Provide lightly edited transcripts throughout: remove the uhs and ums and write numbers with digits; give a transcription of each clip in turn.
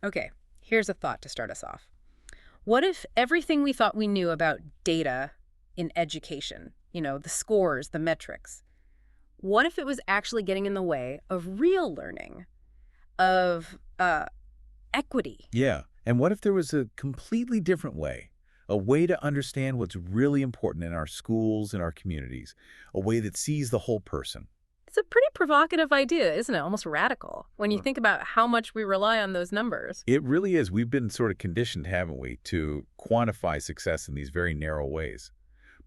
Okay, here's a thought to start us off. What if everything we thought we knew about data in education, the scores, the metrics, what if it was actually getting in the way of real learning, of equity? Yeah. And what if there was a completely different way? A way to understand what's really important in our schools and our communities. A way that sees the whole person. It's a pretty provocative idea, isn't it? Almost radical when you Mm. think about how much we rely on those numbers. It really is. We've been sort of conditioned, haven't we, to quantify success in these very narrow ways.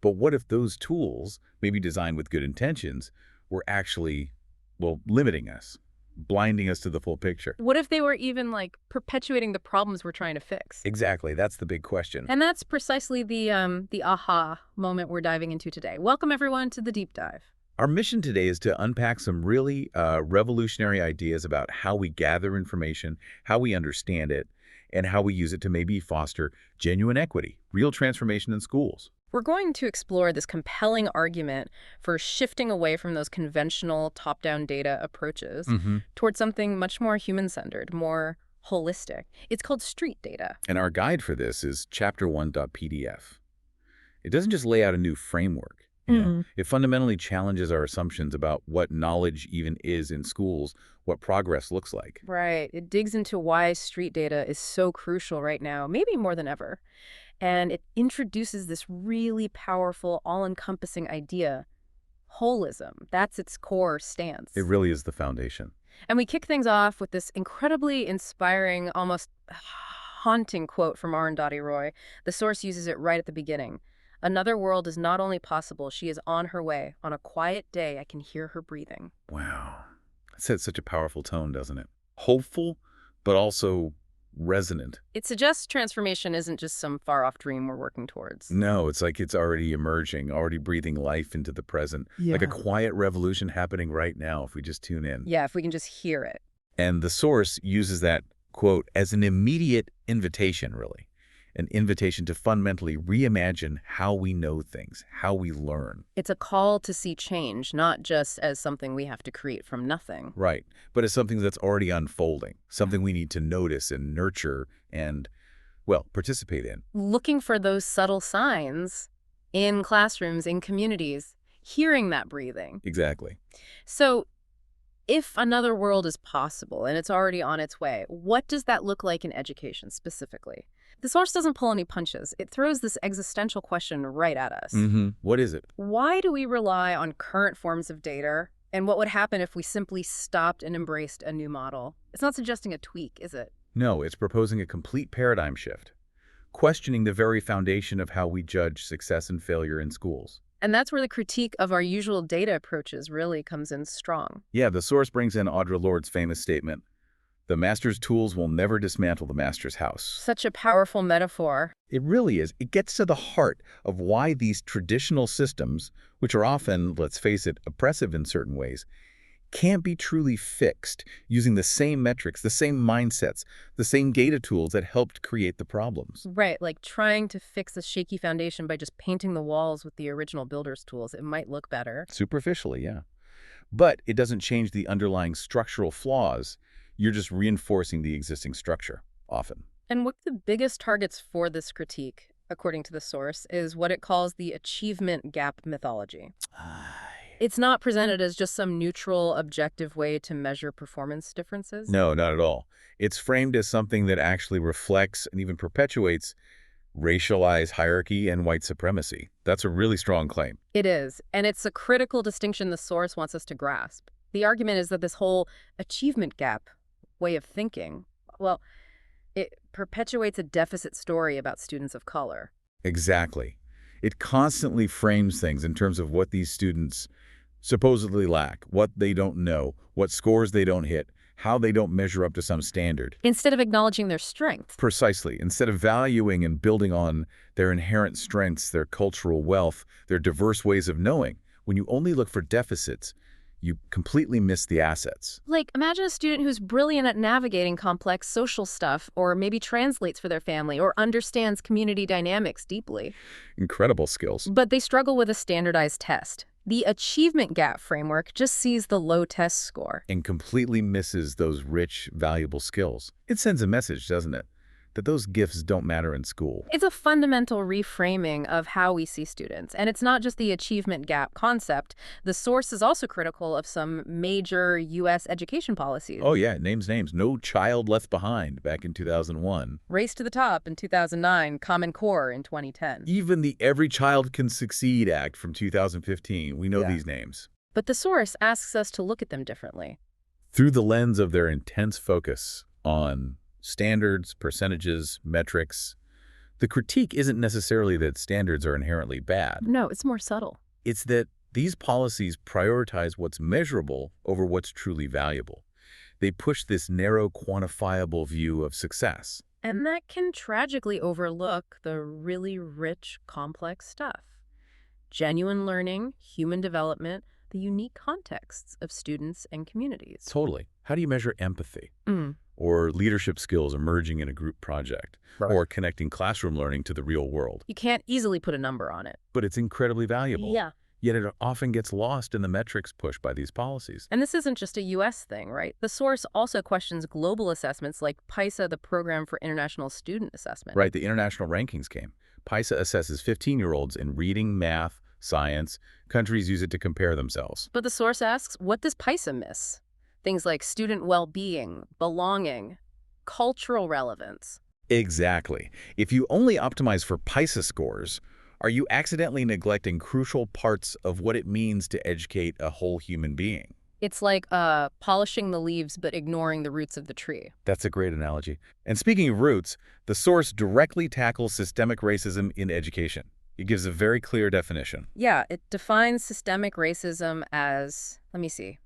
But what if those tools, maybe designed with good intentions, were actually, well, limiting us, blinding us to the full picture? What if they were even like perpetuating the problems we're trying to fix? Exactly. That's the big question. And that's precisely the aha moment we're diving into today. Welcome everyone to the deep dive. Our mission today is to unpack some really revolutionary ideas about how we gather information, how we understand it, and how we use it to maybe foster genuine equity, real transformation in schools. We're going to explore this compelling argument for shifting away from those conventional top-down data approaches towards something much more human-centered, more holistic. It's called street data. And our guide for this is chapter1.pdf. It doesn't just lay out a new framework. It fundamentally challenges our assumptions about what knowledge even is in schools, what progress looks like. Right. It digs into why street data is so crucial right now, maybe more than ever. And it introduces this really powerful, all-encompassing idea, holism. That's its core stance. It really is the foundation. And we kick things off with this incredibly inspiring, almost haunting quote from Arundhati Roy. The source uses it right at the beginning. Another world is not only possible, she is on her way. On a quiet day, I can hear her breathing. Wow. It sets such a powerful tone, doesn't it? Hopeful, but also resonant. It suggests transformation isn't just some far-off dream we're working towards. No, it's like it's already emerging, already breathing life into the present. Yeah. Like a quiet revolution happening right now if we just tune in. Yeah, if we can just hear it. And the source uses that quote as an immediate invitation, really. An invitation to fundamentally reimagine how we know things, how we learn. It's a call to see change, not just as something we have to create from nothing. Right. But as something that's already unfolding, something we need to notice and nurture and, well, participate in. Looking for those subtle signs in classrooms, in communities, hearing that breathing. Exactly. So if another world is possible and it's already on its way, what does that look like in education specifically? The source doesn't pull any punches. It throws this existential question right at us. What is it? Why do we rely on current forms of data? And what would happen if we simply stopped and embraced a new model? It's not suggesting a tweak, is it? No, it's proposing a complete paradigm shift, questioning the very foundation of how we judge success and failure in schools. And that's where the critique of our usual data approaches really comes in strong. Yeah, the source brings in Audre Lorde's famous statement, "The master's tools will never dismantle the master's house." Such a powerful metaphor. It really is. It gets to the heart of why these traditional systems, which are often, let's face it, oppressive in certain ways, can't be truly fixed using the same metrics, the same mindsets, the same data tools that helped create the problems. Right, like trying to fix a shaky foundation by just painting the walls with the original builder's tools. It might look better. Superficially, yeah. But it doesn't change the underlying structural flaws. You're just reinforcing the existing structure, often. And one of the biggest targets for this critique, according to the source, is what it calls the achievement gap mythology. It's not presented as just some neutral, objective way to measure performance differences. No, not at all. It's framed as something that actually reflects and even perpetuates racialized hierarchy and white supremacy. That's a really strong claim. It is, and it's a critical distinction the source wants us to grasp. The argument is that this whole achievement gap way of thinking, well, it perpetuates a deficit story about students of color. Exactly. It constantly frames things in terms of what these students supposedly lack, what they don't know, what scores they don't hit, how they don't measure up to some standard. Instead of acknowledging their strengths. Precisely. Instead of valuing and building on their inherent strengths, their cultural wealth, their diverse ways of knowing, when you only look for deficits, you completely miss the assets. Like, imagine a student who's brilliant at navigating complex social stuff, or maybe translates for their family, or understands community dynamics deeply. Incredible skills. But they struggle with a standardized test. The achievement gap framework just sees the low test score. And completely misses those rich, valuable skills. It sends a message, doesn't it? That those gifts don't matter in school. It's a fundamental reframing of how we see students. And it's not just the achievement gap concept. The source is also critical of some major U.S. education policies. Oh yeah, names. No Child Left Behind back in 2001. Race to the Top in 2009, Common Core in 2010. Even the Every Child Can Succeed Act from 2015. We know these names. But the source asks us to look at them differently. Through the lens of their intense focus on standards, percentages, metrics. The critique isn't necessarily that standards are inherently bad. No, it's more subtle. It's that these policies prioritize what's measurable over what's truly valuable. They push this narrow, quantifiable view of success. And that can tragically overlook the really rich, complex stuff. Genuine learning, human development, the unique contexts of students and communities. Totally. How do you measure empathy? Mm. Or leadership skills emerging in a group project? Right. Or connecting classroom learning to the real world? You can't easily put a number on it. But it's incredibly valuable. Yeah. Yet it often gets lost in the metrics pushed by these policies. And this isn't just a U.S. thing, right? The source also questions global assessments like PISA, the Program for International Student Assessment. Right, the international rankings came. PISA assesses 15-year-olds in reading, math, science. Countries use it to compare themselves. But the source asks, what does PISA miss? Things like student well-being, belonging, cultural relevance. Exactly. If you only optimize for PISA scores, are you accidentally neglecting crucial parts of what it means to educate a whole human being? It's like polishing the leaves but ignoring the roots of the tree. That's a great analogy. And speaking of roots, the source directly tackles systemic racism in education. It gives a very clear definition. Yeah, it defines systemic racism as, let me see,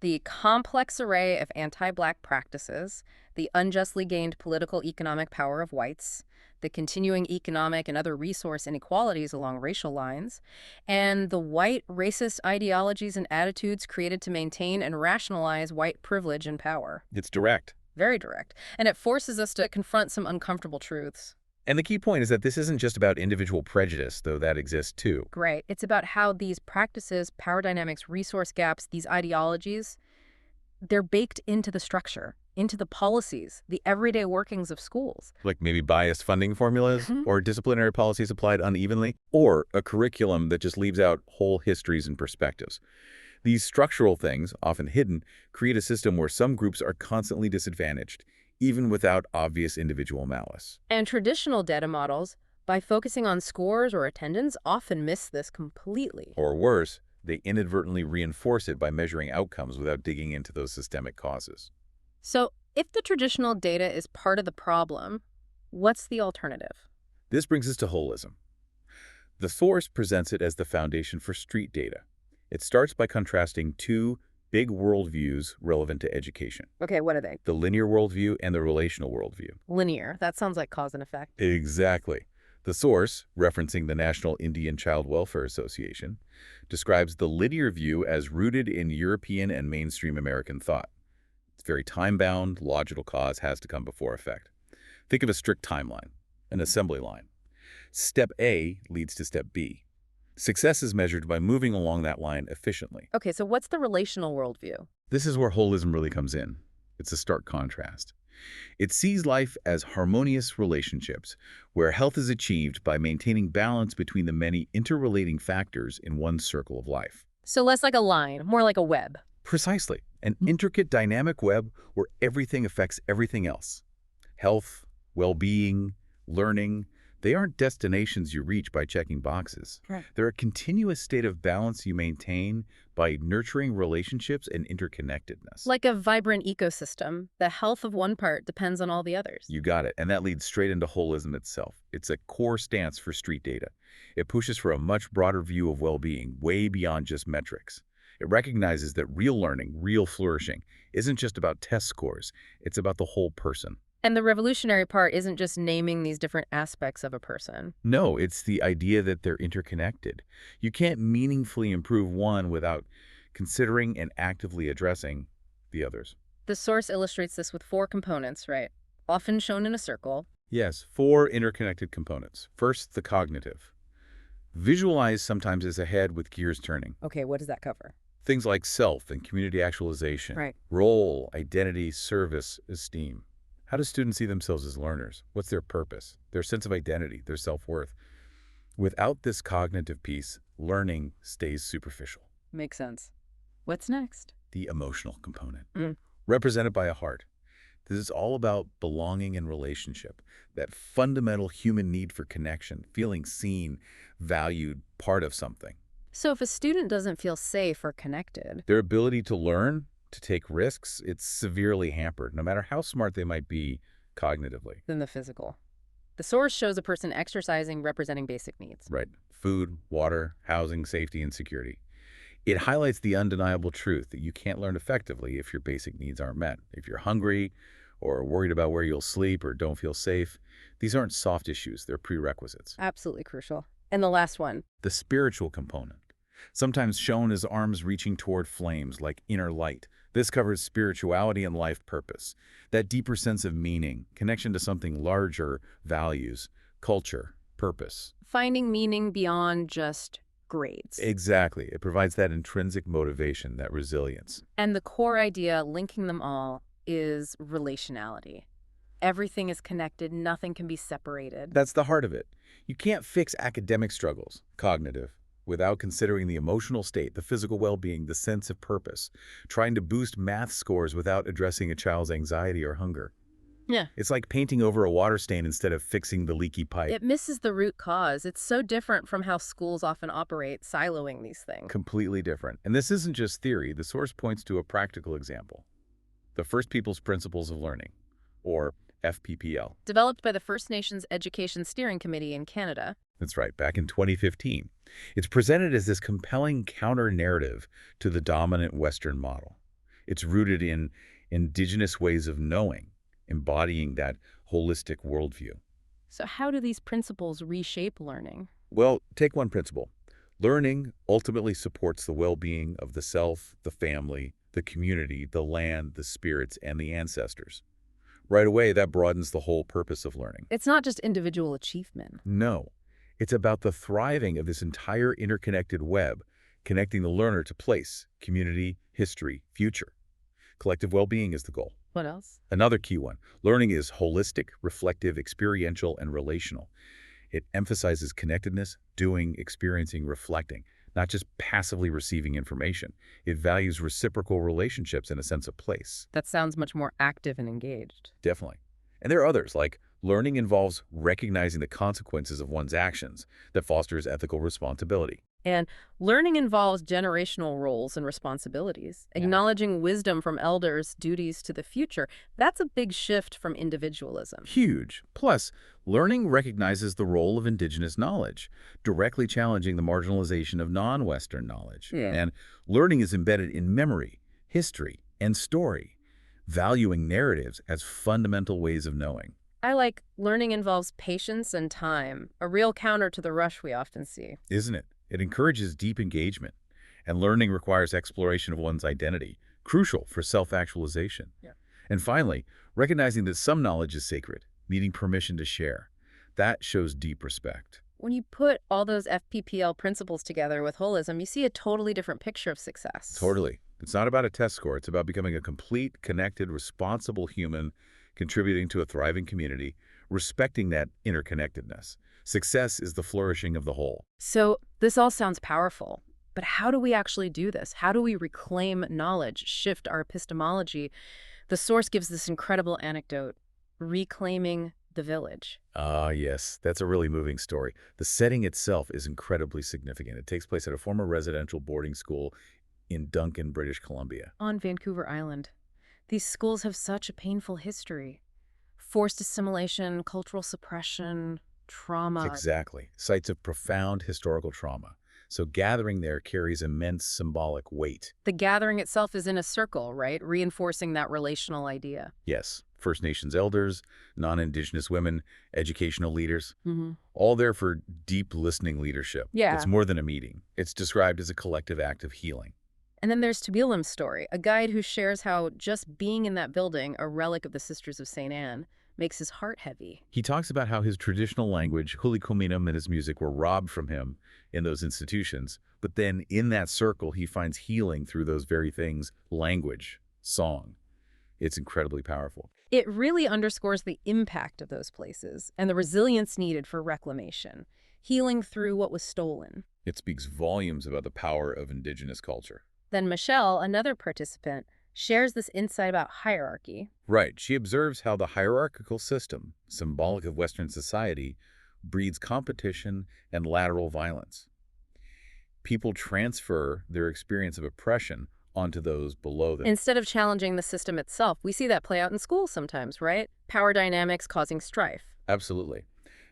the complex array of anti-Black practices, the unjustly gained political economic power of whites, the continuing economic and other resource inequalities along racial lines, and the white racist ideologies and attitudes created to maintain and rationalize white privilege and power. It's direct. Very direct. And it forces us to confront some uncomfortable truths. And the key point is that this isn't just about individual prejudice, though that exists too. Great. It's about how these practices, power dynamics, resource gaps, these ideologies, they're baked into the structure, into the policies, the everyday workings of schools. Like maybe biased funding formulas or disciplinary policies applied unevenly, or a curriculum that just leaves out whole histories and perspectives. These structural things, often hidden, create a system where some groups are constantly disadvantaged, even without obvious individual malice. And traditional data models, by focusing on scores or attendance, often miss this completely. Or worse, they inadvertently reinforce it by measuring outcomes without digging into those systemic causes. So, if the traditional data is part of the problem, what's the alternative? This brings us to holism. The source presents it as the foundation for street data. It starts by contrasting two big worldviews relevant to education. Okay, what are they? The linear worldview and the relational worldview. Linear. That sounds like cause and effect. Exactly. The source, referencing the National Indian Child Welfare Association, describes the linear view as rooted in European and mainstream American thought. It's very time-bound, logical cause has to come before effect. Think of a strict timeline, an assembly line. Step A leads to step B. Success is measured by moving along that line efficiently. Okay, so what's the relational worldview? This is where holism really comes in. It's a stark contrast. It sees life as harmonious relationships, where health is achieved by maintaining balance between the many interrelating factors in one circle of life. So less like a line, more like a web. Precisely. An intricate, dynamic web where everything affects everything else. Health, well-being, learning, they aren't destinations you reach by checking boxes. Right. They're a continuous state of balance you maintain by nurturing relationships and interconnectedness. Like a vibrant ecosystem, the health of one part depends on all the others. You got it. And that leads straight into holism itself. It's a core stance for street data. It pushes for a much broader view of well-being, way beyond just metrics. It recognizes that real learning, real flourishing, isn't just about test scores. It's about the whole person. And the revolutionary part isn't just naming these different aspects of a person. No, it's the idea that they're interconnected. You can't meaningfully improve one without considering and actively addressing the others. The source illustrates this with 4 components, right? Often shown in a circle. Yes, 4 interconnected components. First, the cognitive. Visualize sometimes as a head with gears turning. Okay, what does that cover? Things like self and community actualization, Right. role, identity, service, esteem. How do students see themselves as learners? What's their purpose, their sense of identity, their self-worth? Without this cognitive piece, learning stays superficial. Makes sense. What's next? The emotional component, Mm. represented by a heart. This is all about belonging and relationship, that fundamental human need for connection, feeling seen, valued, part of something. So if a student doesn't feel safe or connected, Their ability to learn, to take risks, it's severely hampered, no matter how smart they might be cognitively. then the physical. The source shows a person exercising, representing basic needs. Right. Food, water, housing, safety, and security. It highlights the undeniable truth that you can't learn effectively if your basic needs aren't met. If you're hungry or worried about where you'll sleep or don't feel safe, these aren't soft issues, they're prerequisites. Absolutely crucial. And the last one. The spiritual component, sometimes shown as arms reaching toward flames like inner light. This covers spirituality and life purpose, that deeper sense of meaning, connection to something larger, values, culture, purpose. Finding meaning beyond just grades. Exactly. It provides that intrinsic motivation, that resilience. And the core idea linking them all is relationality. Everything is connected, nothing can be separated. That's the heart of it. You can't fix academic struggles, cognitive, without considering the emotional state, the physical well-being, the sense of purpose. Trying to boost math scores without addressing a child's anxiety or hunger. Yeah. It's like painting over a water stain instead of fixing the leaky pipe. It misses the root cause. It's so different from how schools often operate, siloing these things. Completely different. And this isn't just theory. The source points to a practical example. The First Peoples Principles of Learning, or FPPL. Developed by the First Nations Education Steering Committee in Canada. That's right, back in 2015. It's presented as this compelling counter-narrative to the dominant Western model. It's rooted in indigenous ways of knowing, embodying that holistic worldview. So how do these principles reshape learning? Well, take one principle. Learning ultimately supports the well-being of the self, the family, the community, the land, the spirits, and the ancestors. Right away, that broadens the whole purpose of learning. It's not just individual achievement. No, it's about the thriving of this entire interconnected web, connecting the learner to place, community, history, future. Collective well-being is the goal. What else? Another key one. Learning is holistic, reflective, experiential, and relational. It emphasizes connectedness, doing, experiencing, reflecting, not just passively receiving information. It values reciprocal relationships and a sense of place. That sounds much more active and engaged. Definitely. And there are others, like learning involves recognizing the consequences of one's actions that fosters ethical responsibility. And learning involves generational roles and responsibilities, acknowledging wisdom from elders, duties to the future. That's a big shift from individualism. Huge. Plus, learning recognizes the role of indigenous knowledge, directly challenging the marginalization of non-Western knowledge. Yeah. And learning is embedded in memory, history, and story, valuing narratives as fundamental ways of knowing. I like learning involves patience and time, a real counter to the rush we often see. Isn't it? It encourages deep engagement, and learning requires exploration of one's identity, crucial for self-actualization. Yeah. And finally, recognizing that some knowledge is sacred, needing permission to share. That shows deep respect. When you put all those FPPL principles together with holism, you see a totally different picture of success. Totally. It's not about a test score. It's about becoming a complete, connected, responsible human, contributing to a thriving community, respecting that interconnectedness. Success is the flourishing of the whole. So this all sounds powerful, but how do we actually do this? How do we reclaim knowledge, shift our epistemology? The source gives this incredible anecdote, reclaiming the village. Ah, yes, that's a really moving story. The setting itself is incredibly significant. It takes place at a former residential boarding school in Duncan, British Columbia. On Vancouver Island. These schools have such a painful history. Forced assimilation, cultural suppression, trauma. Exactly. Sites of profound historical trauma. So gathering there carries immense symbolic weight. The gathering itself is in a circle, right? Reinforcing that relational idea. Yes, First Nations elders, non-Indigenous women, educational leaders, Mm-hmm. all there for deep listening leadership. Yeah. It's more than a meeting. It's described as a collective act of healing. And then there's Tabilam's story, a guide who shares how just being in that building, a relic of the Sisters of St. Anne, makes his heart heavy. He talks about how his traditional language, hoolicominum, and his music were robbed from him in those institutions. But then in that circle, he finds healing through those very things, language, song. It's incredibly powerful. It really underscores the impact of those places and the resilience needed for reclamation, healing through what was stolen. It speaks volumes about the power of indigenous culture. Then Michelle, another participant, shares this insight about hierarchy. Right. She observes how the hierarchical system, symbolic of Western society, breeds competition and lateral violence. People transfer their experience of oppression onto those below them. Instead of challenging the system itself, we see that play out in schools sometimes, right? Power dynamics causing strife. Absolutely.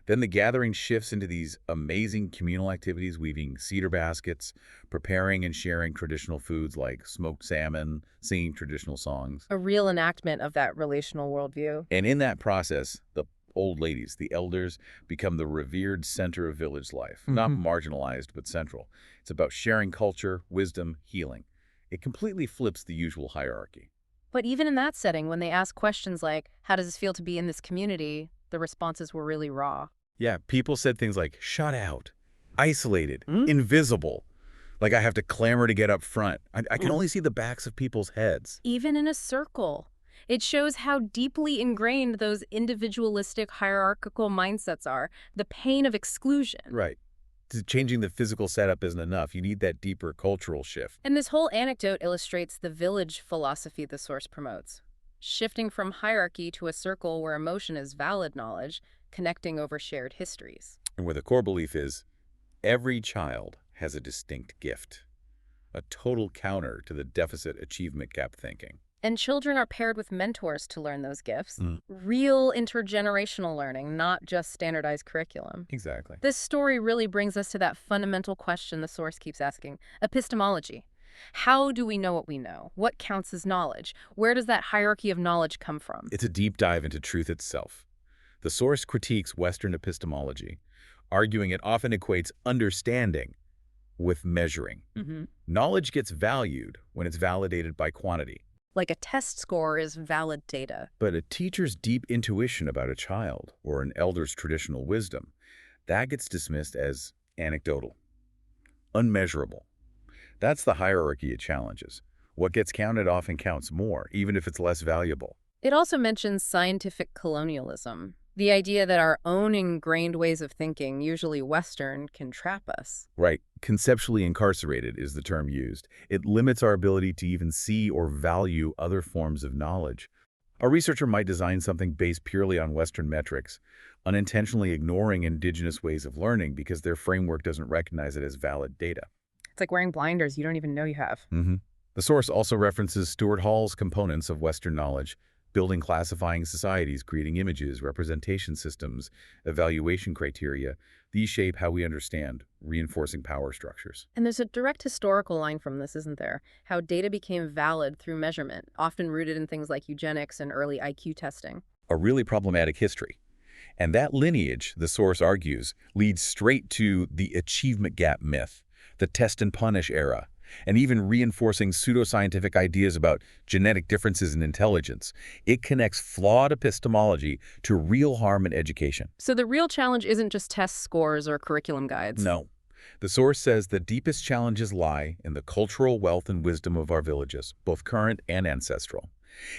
Then the gathering shifts into these amazing communal activities, weaving cedar baskets, preparing and sharing traditional foods like smoked salmon, singing traditional songs. A real enactment of that relational worldview. And in that process, the old ladies, the elders, become the revered center of village life, not marginalized, but central. It's about sharing culture, wisdom, healing. It completely flips the usual hierarchy. But even in that setting, when they ask questions like, how does it feel to be in this community, the responses were really raw. Yeah, people said things like, shut out, isolated, invisible. Like I have to clamor to get up front. I can only see the backs of people's heads. Even in a circle. It shows how deeply ingrained those individualistic hierarchical mindsets are, the pain of exclusion. Right. Changing the physical setup isn't enough. You need that deeper cultural shift. And this whole anecdote illustrates the village philosophy the source promotes. Shifting from hierarchy to a circle where emotion is valid knowledge, connecting over shared histories. And where the core belief is, every child has a distinct gift, a total counter to the deficit achievement gap thinking. And children are paired with mentors to learn those gifts. Real intergenerational learning, not just standardized curriculum. Exactly. This story really brings us to that fundamental question the source keeps asking, epistemology. How do we know what we know? What counts as knowledge? Where does that hierarchy of knowledge come from? It's a deep dive into truth itself. The source critiques Western epistemology, arguing it often equates understanding with measuring. Knowledge gets valued when it's validated by quantity. Like a test score is valid data. But a teacher's deep intuition about a child or an elder's traditional wisdom, that gets dismissed as anecdotal, unmeasurable. That's the hierarchy it challenges. What gets counted often counts more, even if it's less valuable. It also mentions scientific colonialism, the idea that our own ingrained ways of thinking, usually Western, can trap us. Right. Conceptually incarcerated is the term used. It limits our ability to even see or value other forms of knowledge. A researcher might design something based purely on Western metrics, unintentionally ignoring indigenous ways of learning because their framework doesn't recognize it as valid data. It's like wearing blinders you don't even know you have. The source also references Stuart Hall's components of Western knowledge, building classifying societies, creating images, representation systems, evaluation criteria. These shape how we understand, reinforcing power structures. And there's a direct historical line from this, isn't there? How data became valid through measurement, often rooted in things like eugenics and early IQ testing. A really problematic history. And that lineage, the source argues, leads straight to the achievement gap myth, the test and punish era, and even reinforcing pseudoscientific ideas about genetic differences in intelligence. It connects flawed epistemology to real harm in education. So the real challenge isn't just test scores or curriculum guides. No. The source says the deepest challenges lie in the cultural wealth and wisdom of our villages, both current and ancestral.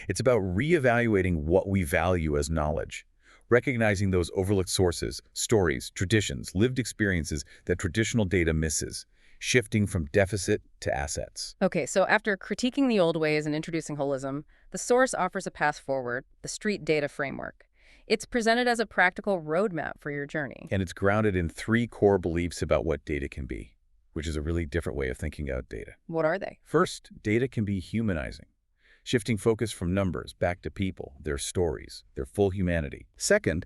It's about reevaluating what we value as knowledge, recognizing those overlooked sources, stories, traditions, lived experiences that traditional data misses, shifting from deficit to assets. Okay, so after critiquing the old ways and introducing holism, the source offers a path forward, the street data framework. It's presented as a practical roadmap for your journey. And it's grounded in 3 core beliefs about what data can be, which is a really different way of thinking about data. What are they? First, data can be humanizing, shifting focus from numbers back to people, their stories, their full humanity. Second,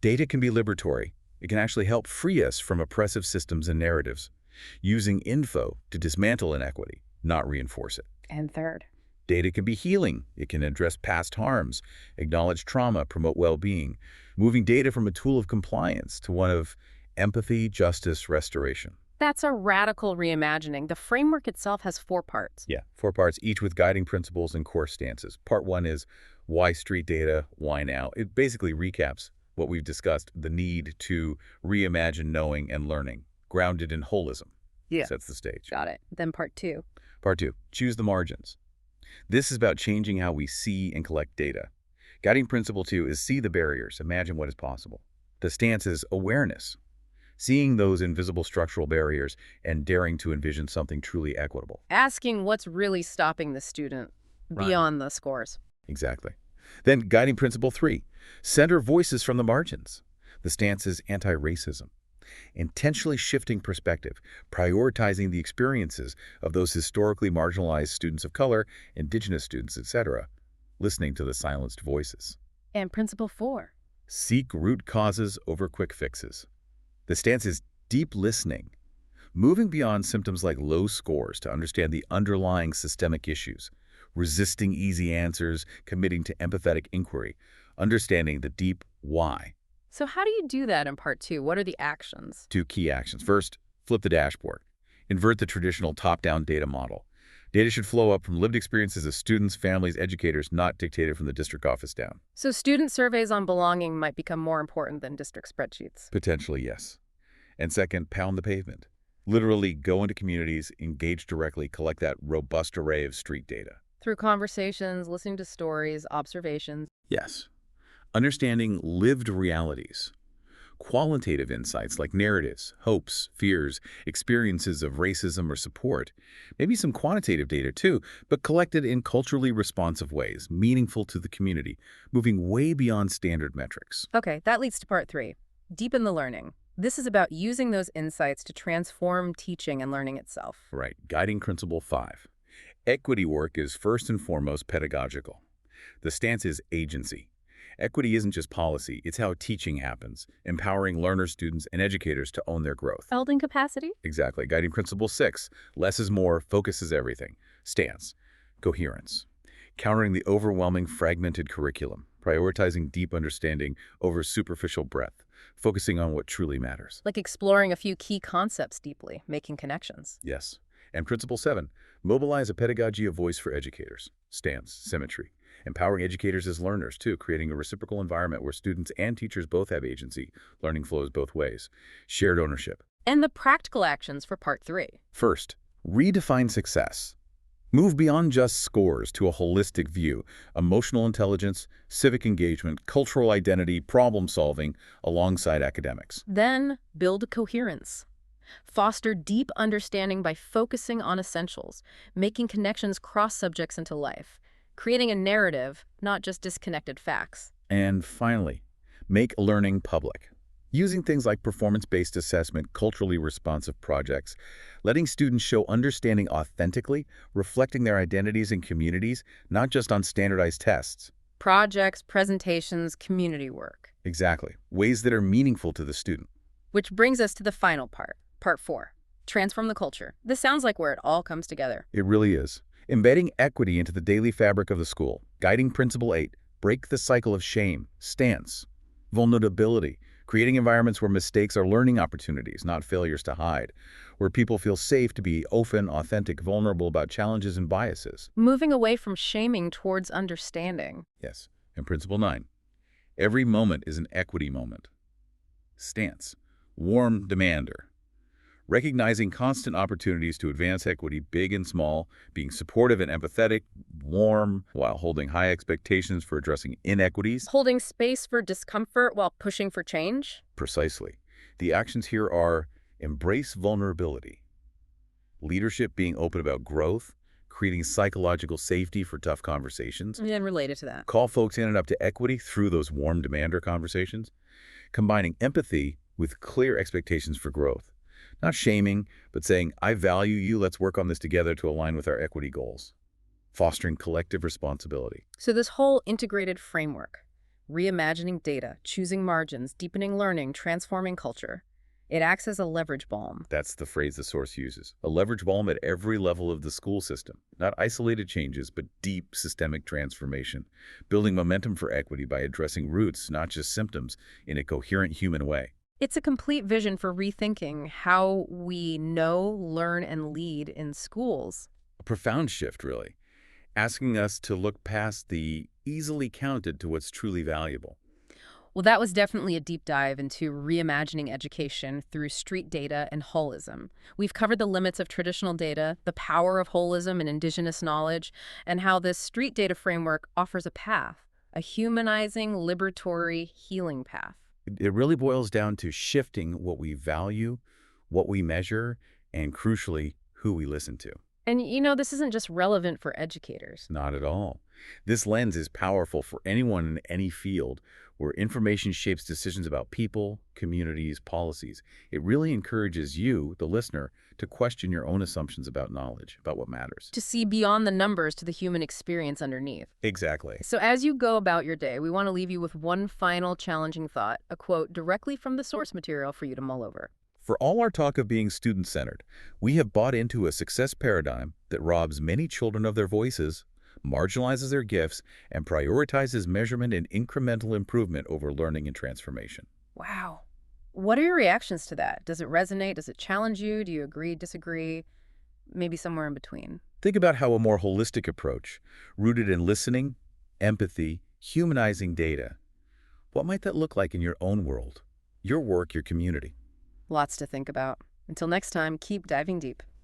data can be liberatory. It can actually help free us from oppressive systems and narratives, using info to dismantle inequity, not reinforce it. And third, data can be healing. It can address past harms, acknowledge trauma, promote well-being, moving data from a tool of compliance to one of empathy, justice, restoration. that's a radical reimagining. The framework itself has 4 parts. Yeah, 4 parts, each with guiding principles and core stances. Part 1 is, Why street data? Why now? It basically recaps what we've discussed, the need to reimagine knowing and learning, grounded in holism. Yeah. Sets the stage. Got it. Then part two. Part 2, choose the margins. This is about changing how we see and collect data. Guiding principle 2 is see the barriers, imagine what is possible. The stance is awareness, seeing those invisible structural barriers and daring to envision something truly equitable. Asking what's really stopping the student Right. beyond the scores. Exactly. Then guiding principle 3, center voices from the margins. The stance is anti-racism, intentionally shifting perspective, prioritizing the experiences of those historically marginalized students of color, indigenous students, etc., listening to the silenced voices. And principle 4. Seek root causes over quick fixes. The stance is deep listening, moving beyond symptoms like low scores to understand the underlying systemic issues, resisting easy answers, committing to empathetic inquiry, understanding the deep why. So how do you do that in part 2? What are the actions? 2 key actions. First, flip the dashboard. Invert the traditional top-down data model. Data should flow up from lived experiences of students, families, educators, not dictated from the district office down. So student surveys on belonging might become more important than district spreadsheets. Potentially, yes. And second, pound the pavement. Literally go into communities, engage directly, collect that robust array of street data. Through conversations, listening to stories, observations. Yes. Understanding lived realities. Qualitative insights like narratives, hopes, fears, experiences of racism or support. Maybe some quantitative data too, but collected in culturally responsive ways, meaningful to the community, moving way beyond standard metrics. Okay, that leads to part 3. Deepen the learning. This is about using those insights to transform teaching and learning itself. Right. Guiding principle 5. Equity work is first and foremost pedagogical. The stance is agency. Equity isn't just policy, it's how teaching happens, empowering learners, students, and educators to own their growth. Building capacity? Exactly. Guiding principle 6. Less is more, focus is everything. Stance. Coherence. Countering the overwhelming fragmented curriculum, prioritizing deep understanding over superficial breadth, focusing on what truly matters. Like exploring a few key concepts deeply, making connections. Yes. And principle 7. Mobilize a pedagogy of voice for educators. Stance. Symmetry. Empowering educators as learners, too, creating a reciprocal environment where students and teachers both have agency. Learning flows both ways. Shared ownership. And the practical actions for part 3. First, redefine success. Move beyond just scores to a holistic view, emotional intelligence, civic engagement, cultural identity, problem solving, alongside academics. Then build coherence. Foster deep understanding by focusing on essentials, making connections cross subjects into life, creating a narrative, not just disconnected facts. And finally, make learning public. Using things like performance-based assessment, culturally responsive projects, letting students show understanding authentically, reflecting their identities and communities, not just on standardized tests. Projects, presentations, community work. Exactly. Ways that are meaningful to the student. Which brings us to the final part, part 4. Transform the culture. This sounds like where it all comes together. It really is. Embedding equity into the daily fabric of the school. Guiding principle 8. Break the cycle of shame. Stance. Vulnerability. Creating environments where mistakes are learning opportunities, not failures to hide. Where people feel safe to be open, authentic, vulnerable about challenges and biases. Moving away from shaming towards understanding. Yes. And principle 9. Every moment is an equity moment. Stance. Warm demander. Recognizing constant opportunities to advance equity, big and small, being supportive and empathetic, warm, while holding high expectations for addressing inequities. Holding space for discomfort while pushing for change. Precisely. The actions here are embrace vulnerability, leadership being open about growth, creating psychological safety for tough conversations, And related to that. call folks in and up to equity through those warm demander conversations, combining empathy with clear expectations for growth. Not shaming, but saying, I value you, let's work on this together to align with our equity goals. Fostering collective responsibility. So this whole integrated framework, reimagining data, choosing margins, deepening learning, transforming culture, it acts as a leverage balm. That's the phrase the source uses. A leverage balm at every level of the school system. Not isolated changes, but deep systemic transformation. Building momentum for equity by addressing roots, not just symptoms, in a coherent human way. It's a complete vision for rethinking how we know, learn, and lead in schools. A profound shift, really. Asking us to look past the easily counted to what's truly valuable. Well, that was definitely a deep dive into reimagining education through street data and holism. We've covered the limits of traditional data, the power of holism and indigenous knowledge, and how this street data framework offers a path, a humanizing, liberatory, healing path. It really boils down to shifting what we value, what we measure, and crucially, who we listen to. And this isn't just relevant for educators. Not at all. This lens is powerful for anyone in any field where information shapes decisions about people, communities, policies. It really encourages you, the listener, to question your own assumptions about knowledge, about what matters. To see beyond the numbers to the human experience underneath. Exactly. So as you go about your day, we want to leave you with one final challenging thought, a quote directly from the source material for you to mull over. For all our talk of being student-centered, we have bought into a success paradigm that robs many children of their voices, marginalizes their gifts, and prioritizes measurement and incremental improvement over learning and transformation. Wow. What are your reactions to that? Does it resonate? Does it challenge you? Do you agree, disagree? Maybe somewhere in between. Think about how a more holistic approach, rooted in listening, empathy, humanizing data, what might that look like in your own world, your work, your community? Lots to think about. Until next time, keep diving deep.